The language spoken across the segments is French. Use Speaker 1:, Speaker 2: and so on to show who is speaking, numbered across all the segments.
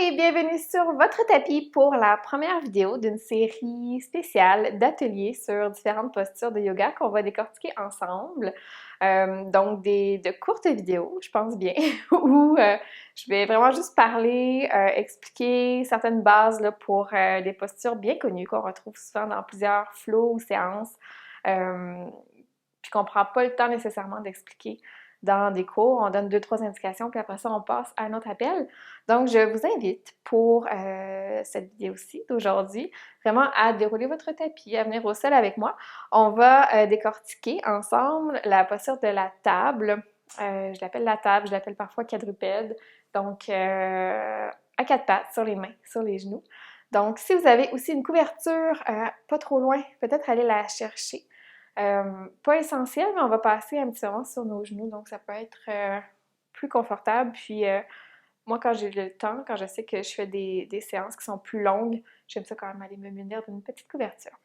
Speaker 1: et bienvenue sur votre tapis pour la première vidéo d'une série spéciale d'ateliers sur différentes postures de yoga qu'on va décortiquer ensemble. Donc de courtes vidéos, je pense bien, où je vais vraiment juste parler, expliquer certaines bases là, pour des postures bien connues qu'on retrouve souvent dans plusieurs flows ou séances, puis qu'on prend pas le temps nécessairement d'expliquer dans des cours. On donne 2-3 indications, puis après ça, on passe à un autre appel. Donc, je vous invite pour cette vidéo-ci d'aujourd'hui, vraiment à dérouler votre tapis, à venir au sol avec moi. On va décortiquer ensemble la posture de la table. Je l'appelle la table, je l'appelle parfois quadrupède. Donc, à quatre pattes, sur les mains, sur les genoux. Donc, si vous avez aussi une couverture pas trop loin, peut-être aller la chercher. Pas essentiel, mais on va passer un petit moment sur nos genoux, donc ça peut être plus confortable. Puis moi, quand j'ai le temps, quand je sais que je fais des séances qui sont plus longues, j'aime ça quand même aller me munir d'une petite couverture.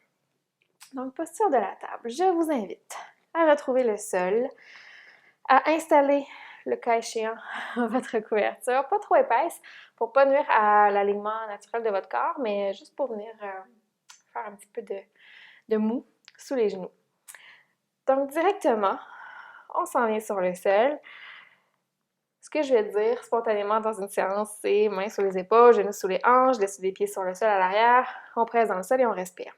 Speaker 1: Donc, posture de la table. Je vous invite à retrouver le sol, à installer, le cas échéant, votre couverture, pas trop épaisse, pour pas nuire à l'alignement naturel de votre corps, mais juste pour venir faire un petit peu de mou sous les genoux. Donc, directement, on s'en vient sur le sol. Ce que je vais dire spontanément dans une séance, c'est mains sur les épaules, genoux sous les hanches, dessus des pieds sur le sol à l'arrière. On presse dans le sol et on respire.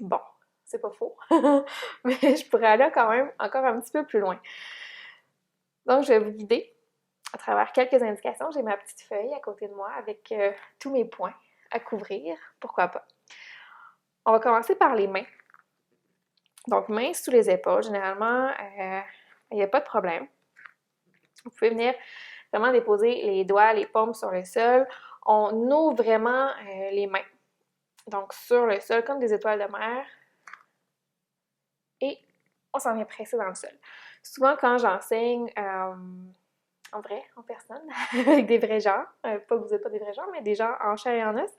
Speaker 1: Bon, c'est pas faux, mais je pourrais aller quand même encore un petit peu plus loin. Donc, je vais vous guider à travers quelques indications. J'ai ma petite feuille à côté de moi avec tous mes points à couvrir, pourquoi pas. On va commencer par les mains. Donc, mains sous les épaules, généralement, il n'y a pas de problème. Vous pouvez venir vraiment déposer les doigts, les paumes sur le sol. On ouvre vraiment les mains. Donc, sur le sol, comme des étoiles de mer. Et on s'en vient presser dans le sol. Souvent, quand j'enseigne en vrai, en personne, avec des vrais gens, pas que vous n'êtes pas des vrais gens, mais des gens en chair et en os,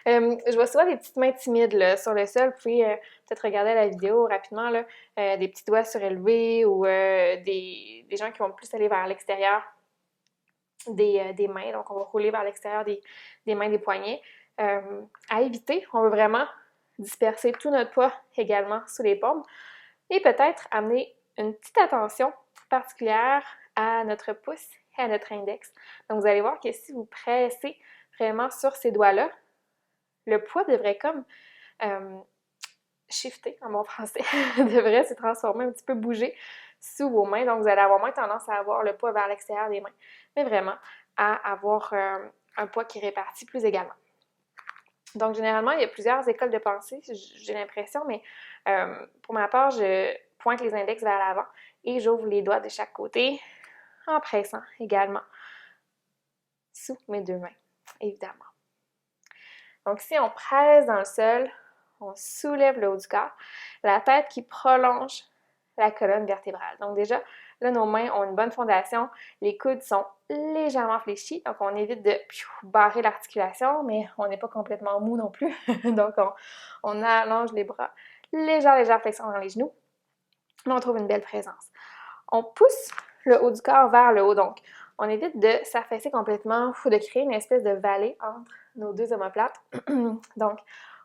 Speaker 1: je vois souvent des petites mains timides là, sur le sol. Vous pouvez peut-être regarder la vidéo rapidement, là, des petits doigts surélevés ou des gens qui vont plus aller vers l'extérieur des mains. Donc, on va rouler vers l'extérieur des mains, des poignets. À éviter, on veut vraiment disperser tout notre poids également sous les paumes et peut-être amener une petite attention particulière à notre pouce et à notre index. Donc, vous allez voir que si vous pressez vraiment sur ces doigts-là, le poids devrait comme shifter en bon français, devrait se transformer, un petit peu bouger sous vos mains. Donc, vous allez avoir moins tendance à avoir le poids vers l'extérieur des mains, mais vraiment à avoir un poids qui est réparti plus également. Donc, généralement, il y a plusieurs écoles de pensée, j'ai l'impression, mais pour ma part, je pointe les index vers l'avant et j'ouvre les doigts de chaque côté en pressant également sous mes deux mains, évidemment. Donc, si on presse dans le sol, on soulève le haut du corps, la tête qui prolonge la colonne vertébrale. Donc déjà, là, nos mains ont une bonne fondation, les coudes sont légèrement fléchis, donc on évite de barrer l'articulation, mais on n'est pas complètement mou non plus. Donc, on allonge les bras, légère flexion dans les genoux, mais on trouve une belle présence. On pousse le haut du corps vers le haut, donc on évite de s'affaisser complètement ou de créer une espèce de vallée entre nos deux omoplates. Donc,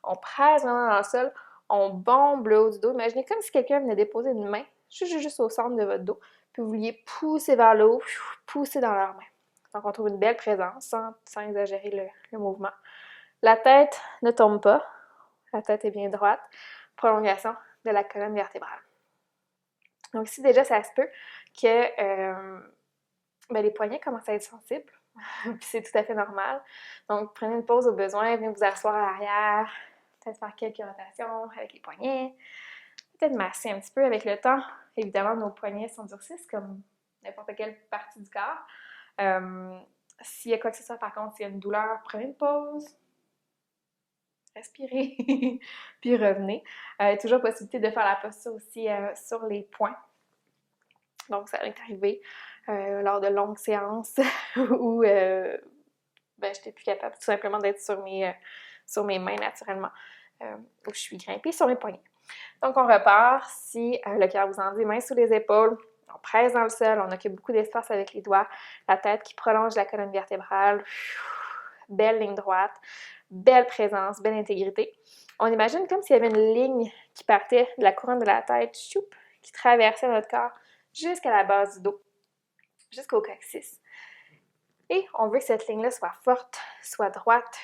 Speaker 1: on presse vraiment dans le sol, on bombe le haut du dos. Imaginez comme si quelqu'un venait déposer une main juste au centre de votre dos, puis vous vouliez pousser vers le haut, pousser dans leurs mains. Donc, on trouve une belle présence sans exagérer le mouvement. La tête ne tombe pas, la tête est bien droite, prolongation de la colonne vertébrale. Donc, si déjà ça se peut que les poignets commencent à être sensibles, puis c'est tout à fait normal. Donc, prenez une pause au besoin, venez vous asseoir à l'arrière, peut-être faire quelques rotations avec les poignets, peut-être masser un petit peu avec le temps. Évidemment, nos poignets s'endurcissent comme n'importe quelle partie du corps. S'il y a quoi que ce soit, par contre, s'il y a une douleur, prenez une pause, respirez, puis revenez. Toujours possibilité de faire la posture aussi sur les poings. Donc, ça m'est arrivé lors de longues séances où j'étais plus capable tout simplement d'être sur mes mains naturellement, où je suis grimpée sur mes poignets. Donc, on repart. Si le cœur vous en dit, mains sous les épaules, on presse dans le sol, on occupe beaucoup d'espace avec les doigts, la tête qui prolonge la colonne vertébrale, belle ligne droite, belle présence, belle intégrité. On imagine comme s'il y avait une ligne qui partait de la couronne de la tête, choup, qui traversait notre corps jusqu'à la base du dos, jusqu'au coccyx. Et on veut que cette ligne-là soit forte, soit droite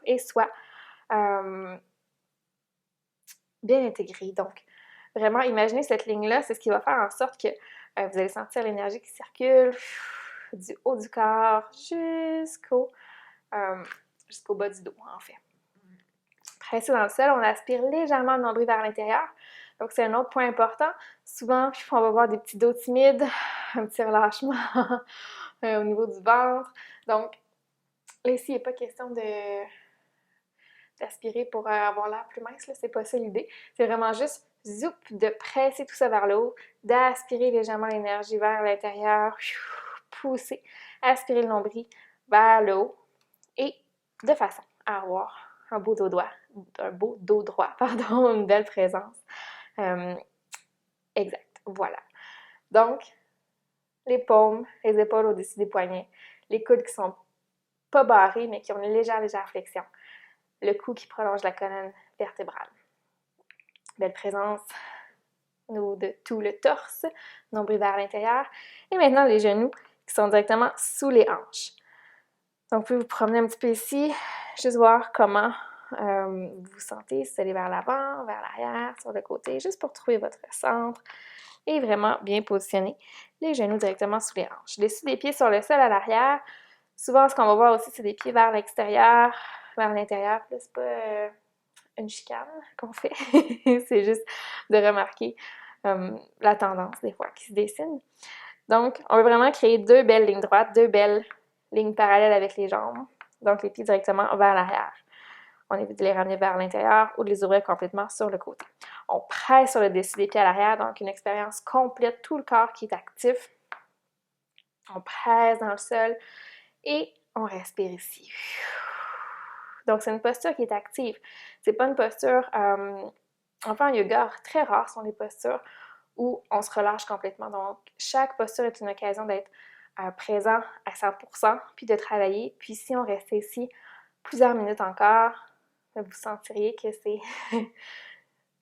Speaker 1: et soit bien intégrée. Donc, vraiment, imaginez cette ligne-là, c'est ce qui va faire en sorte que vous allez sentir l'énergie qui circule du haut du corps jusqu'au bas du dos, en fait. Pressé dans le sol, on aspire légèrement le nombril vers l'intérieur. Donc, c'est un autre point important. Souvent, on va voir des petits dos timides, un petit relâchement au niveau du ventre. Donc, là, ici, il n'est pas question d'aspirer pour avoir l'air plus mince, là, c'est pas ça l'idée. C'est vraiment juste, zoup, de presser tout ça vers le haut, d'aspirer légèrement l'énergie vers l'intérieur, pousser, aspirer le nombril vers le haut, et de façon à avoir un beau dos droit, une belle présence. Exact, voilà. Donc, les paumes, les épaules au-dessus des poignets, les coudes qui sont pas barrés, mais qui ont une légère flexion. Le cou qui prolonge la colonne vertébrale. Belle présence de tout le torse, nombril vers l'intérieur. Et maintenant, les genoux qui sont directement sous les hanches. Donc, vous pouvez vous promener un petit peu ici, juste voir comment vous vous sentez, si vous allez vers l'avant, vers l'arrière, sur le côté, juste pour trouver votre centre et vraiment bien positionner les genoux directement sous les hanches. Dessus des pieds sur le sol à l'arrière. Souvent, ce qu'on va voir aussi, c'est des pieds vers l'extérieur, vers l'intérieur. Puis là, c'est pas une chicane qu'on fait, c'est juste de remarquer la tendance des fois qui se dessine. Donc, on veut vraiment créer deux belles lignes droites, deux belles lignes parallèles avec les jambes. Donc, les pieds directement vers l'arrière. On évite de les ramener vers l'intérieur ou de les ouvrir complètement sur le côté. On presse sur le dessus des pieds à l'arrière, donc une expérience complète, tout le corps qui est actif. On presse dans le sol et on respire ici. Donc, c'est une posture qui est active. C'est pas une posture... enfin, en yoga, très rares sont les postures où on se relâche complètement. Donc, chaque posture est une occasion d'être présent à 100%, puis de travailler. Puis si on restait ici plusieurs minutes encore, vous sentiriez que c'est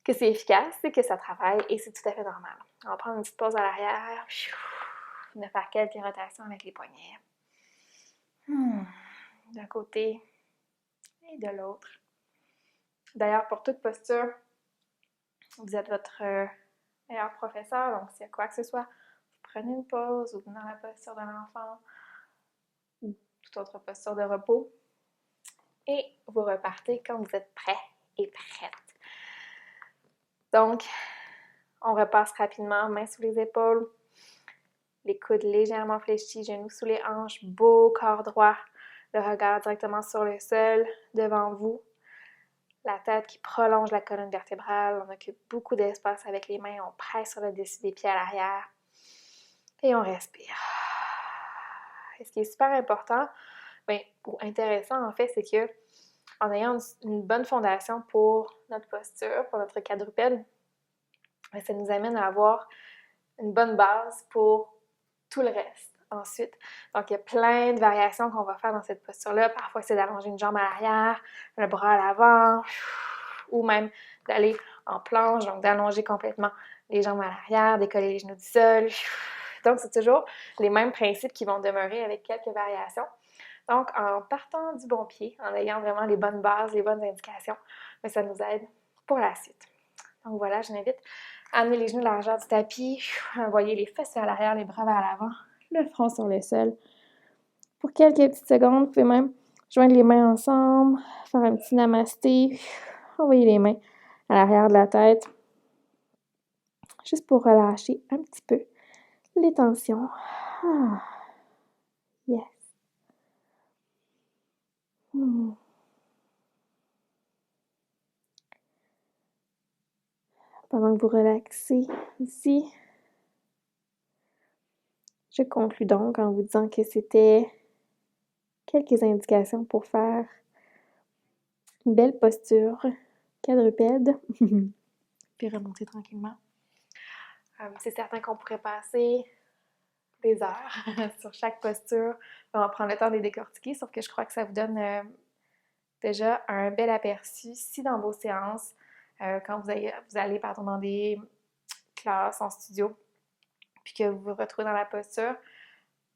Speaker 1: que c'est efficace et que ça travaille et c'est tout à fait normal. On va prendre une petite pause à l'arrière, de faire quelques rotations avec les poignets. D'un côté et de l'autre. D'ailleurs, pour toute posture, vous êtes votre meilleur professeur, donc s'il y a quoi que ce soit, vous prenez une pause, vous venez dans la posture de l'enfant ou toute autre posture de repos et vous repartez quand vous êtes prêt et prête. Donc, on repasse rapidement, mains sous les épaules, les coudes légèrement fléchis, genoux sous les hanches, beau corps droit, le regard directement sur le sol, devant vous. La tête qui prolonge la colonne vertébrale, on occupe beaucoup d'espace avec les mains, on presse sur le dessus des pieds à l'arrière et on respire. Et ce qui est super important, ou intéressant en fait, c'est que en ayant une bonne fondation pour notre posture, pour notre quadrupède, ça nous amène à avoir une bonne base pour tout le reste ensuite. Donc, il y a plein de variations qu'on va faire dans cette posture-là. Parfois, c'est d'allonger une jambe à l'arrière, le bras à l'avant, ou même d'aller en planche, donc d'allonger complètement les jambes à l'arrière, décoller les genoux du sol. Donc, c'est toujours les mêmes principes qui vont demeurer avec quelques variations. Donc, en partant du bon pied, en ayant vraiment les bonnes bases, les bonnes indications, ça nous aide pour la suite. Donc voilà, je m'invite à amener les genoux à la largeur du tapis, envoyer les fesses à l'arrière, les bras vers l'avant, le front sur le sol. Pour quelques petites secondes, vous pouvez même joindre les mains ensemble, faire un petit namasté, envoyer les mains à l'arrière de la tête, juste pour relâcher un petit peu les tensions. Yes. Pendant que vous relaxez ici, je conclus donc en vous disant que c'était quelques indications pour faire une belle posture quadrupède, puis remonter tranquillement. C'est certain qu'on pourrait passer des heures sur chaque posture. On va prendre le temps de les décortiquer, sauf que je crois que ça vous donne déjà un bel aperçu si dans vos séances, quand vous allez pardon, dans des classes en studio, puis que vous vous retrouvez dans la posture,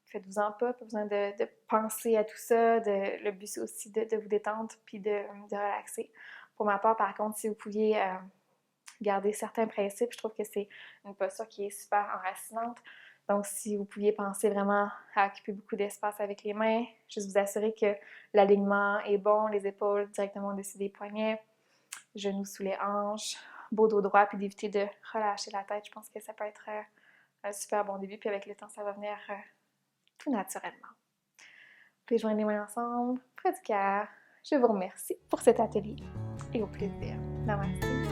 Speaker 1: faites-vous-en pas besoin de penser à tout ça. Le but, c'est aussi de vous détendre puis de relaxer. Pour ma part, par contre, si vous pouviez garder certains principes, je trouve que c'est une posture qui est super enracinante. Donc, si vous pouviez penser vraiment à occuper beaucoup d'espace avec les mains, juste vous assurer que l'alignement est bon, les épaules directement au-dessus des poignets, genoux sous les hanches, beau dos droit, puis d'éviter de relâcher la tête. Je pense que ça peut être un super bon début, puis avec le temps, ça va venir tout naturellement. Puis joindre les mains ensemble, près du cœur. Je vous remercie pour cet atelier et au plaisir. Namaste.